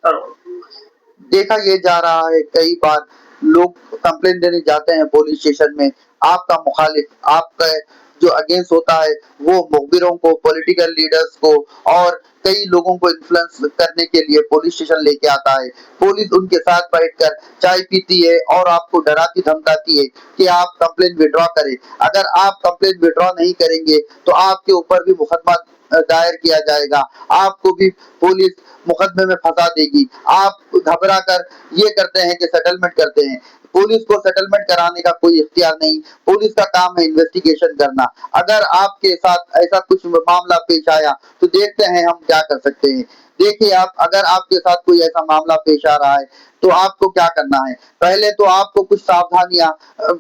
अक्सर देखा ये जा रहा है, कई बार लोग कंप्लेंट देने जाते हैं पुलिस स्टेशन में, आपका मुखालिफ, आपका जो अगेंस्ट होता है, वो मुखबिरों को, पॉलिटिकल लीडर्स को और कई लोगों को इन्फ्लुएंस करने के लिए पुलिस स्टेशन लेके आता है। पुलिस उनके साथ बैठकर चाय पीती है और आपको डराती धमकाती है कि आप कंप्लेंट विड्रॉ करें। अगर आप कंप्लेंट विड्रॉ नहीं करेंगे तो आपके ऊपर भी मुकदमा दायर किया जाएगा, आपको भी पुलिस मुकदमे में फंसा देगी। आप घबरा कर ये करते हैं कि सेटलमेंट करते हैं। पुलिस को सेटलमेंट कराने का कोई इख्तियार नहीं, पुलिस का काम है इन्वेस्टिगेशन करना। अगर आपके साथ ऐसा कुछ मामला पेश आया तो देखते हैं हम क्या कर सकते हैं। देखिए, आप अगर आपके साथ कोई ऐसा मामला पेश आ रहा है तो आपको क्या करना है। पहले तो आपको कुछ सावधानियां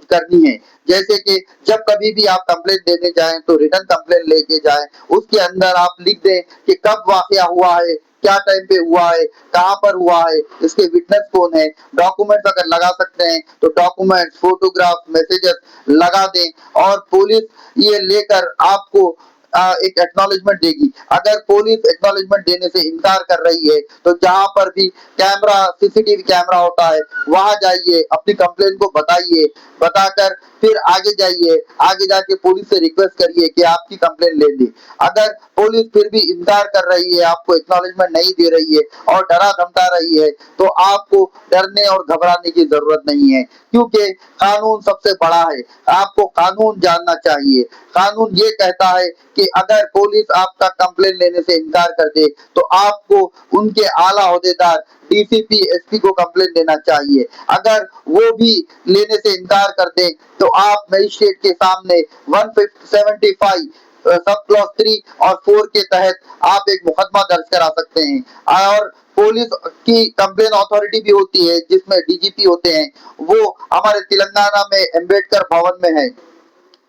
करनी है, जैसे कि जब कभी भी आप कंप्लेंट देने जाएं तो रिटर्न कंप्लेंट लेके जाएं। उसके अंदर आप लिख दें कि कब वाकया हुआ है, क्या टाइम पे हुआ है, कहाँ पर हुआ है, इसके विटनेस कौन है। डॉक्यूमेंट्स अगर लगा सकते हैं तो डॉक्यूमेंट्स, फोटोग्राफ, मैसेजेस लगा दें और पुलिस ये लेकर आपको एक एक्नॉलेजमेंट देगी। अगर पुलिस एक्नॉलेजमेंट देने से इनकार कर रही है तो जहां पर भी कैमरा, सीसीटीवी कैमरा होता है, वहां जाइए, अपनी कंप्लेंट को बताइए, बताकर फिर आगे जाइए, आगे जाके पुलिस से रिक्वेस्ट करिए कि आपकी कंप्लेंट ले ली। अगर पुलिस फिर भी इनकार कर रही है, आपको एक्नॉलेजमेंट नहीं दे रही है और डरा धमका रही है, तो आपको डरने और घबराने की जरूरत नहीं है, क्योंकि कानून सबसे बड़ा है। आपको कानून जानना चाहिए। कानून ये कहता है कि अगर पुलिस आपका कंप्लेंट लेने से इनकार कर दे तो आपको उनके आला ओहदेदार डीसीपी, एसपी को कंप्लेंट देना चाहिए। अगर वो भी लेने से इनकार कर दे तो आप मजिस्ट्रेट के सामने 175 सब क्लॉज 3 और 4 के तहत आप एक मुकदमा दर्ज करा सकते हैं। और पुलिस की कंप्लेन अथॉरिटी भी होती है जिसमें डीजीपी होते हैं, वो हमारे तेलंगाना में अंबेडकर भवन में है,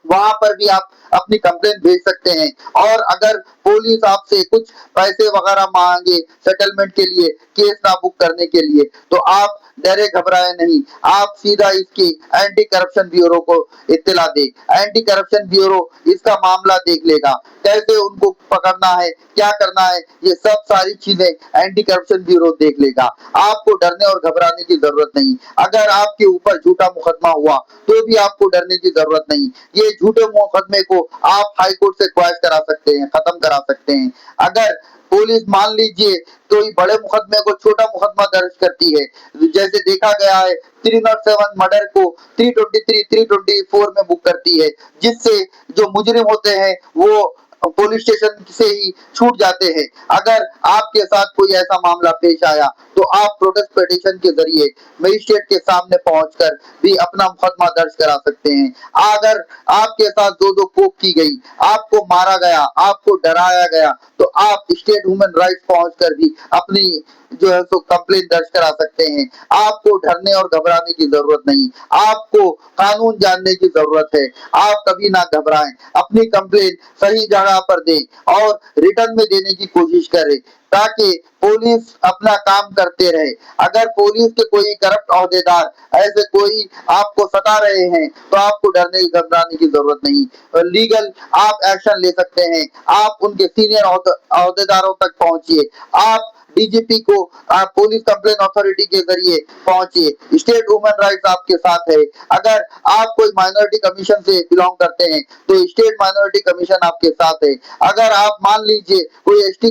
वहां पर भी आप अपनी कंप्लेंट भेज सकते हैं। और अगर पुलिस आपसे कुछ पैसे वगैरह मांगे सेटलमेंट के लिए, केस ना बुक करने के लिए, तो आप डरे घबराए नहीं, आप सीधा इसकी एंटी करप्शन ब्यूरो को इत्तला दे। एंटी करप्शन ब्यूरो इसका मामला देख लेगा, कैसे उनको पकड़ना है, क्या करना है, ये सब सारी चीजें एंटी करप्शन ब्यूरो देख लेगा। आपको डरने और घबराने की जरूरत नहीं। अगर आपके ऊपर झूठा मुकदमा हुआ तो भी आपको डरने की जरूरत नहीं। ये झूठे मुकदमे को आप हाई कोर्ट से क्वैश करा सकते हैं, खत्म करा सकते हैं। अगर पुलिस मान लीजिए कोई बड़े मुकदमे को छोटा मुकदमा दर्ज करती है, जैसे देखा गया है 307 मर्डर को 323, 324 में बुक करती है, जिससे जो मुजरिम होते हैं वो पुलिस स्टेशन से ही छूट जाते हैं। अगर आपके साथ कोई ऐसा मामला पेश आया तो आप प्रोटेस्ट पिटीशन के जरिए मजिस्ट्रेट के सामने पहुंचकर भी अपना मुकदमा दर्ज करा सकते हैं। अगर आपके साथ दो कोप की गई, आपको मारा गया, आपको डराया गया, तो आप स्टेट ह्यूमन राइट्स पहुंचकर भी अपनी जो है सो कंप्लेंट दर्ज करा सकते हैं। आपको डरने और घबराने की जरूरत नहीं, आपको कानून जानने की जरूरत है। आप कभी ना घबराएं, अपनी कंप्लेंट सही जगह पर दें और रिटर्न में देने की कोशिश करें, ताकि पुलिस अपना काम करते रहे। अगर पुलिस के कोई करप्ट ओहदेदार ऐसे कोई आपको सता रहे हैं तो आपको डरने घबराने की जरूरत नहीं। लीगल आप एक्शन ले सकते हैं, आप उनके सीनियर ओहदेदारों तक पहुंचिए, आप डीजीपी को पुलिस कंप्लेन अथॉरिटी के जरिए पहुंचिए। स्टेट ह्यूमन राइट्स आपके साथ है। अगर आप कोई माइनॉरिटी कमीशन से बिलोंग करते हैं तो स्टेट माइनॉरिटी कमीशन आपके साथ है। अगर आप मान लीजिए कोई एसटी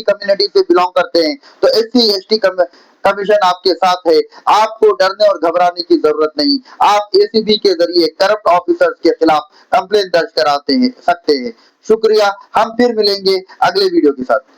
कम्युनिटी से बिलोंग करते हैं तो एससी एसटी कमीशन आपके साथ है। आपको डरने और घबराने की जरूरत नहीं। आप एसीबी के जरिए करप्ट ऑफिसर्स के खिलाफ कंप्लेन दर्ज कराते हैं सकते हैं। शुक्रिया, हम फिर मिलेंगे अगले वीडियो के साथ।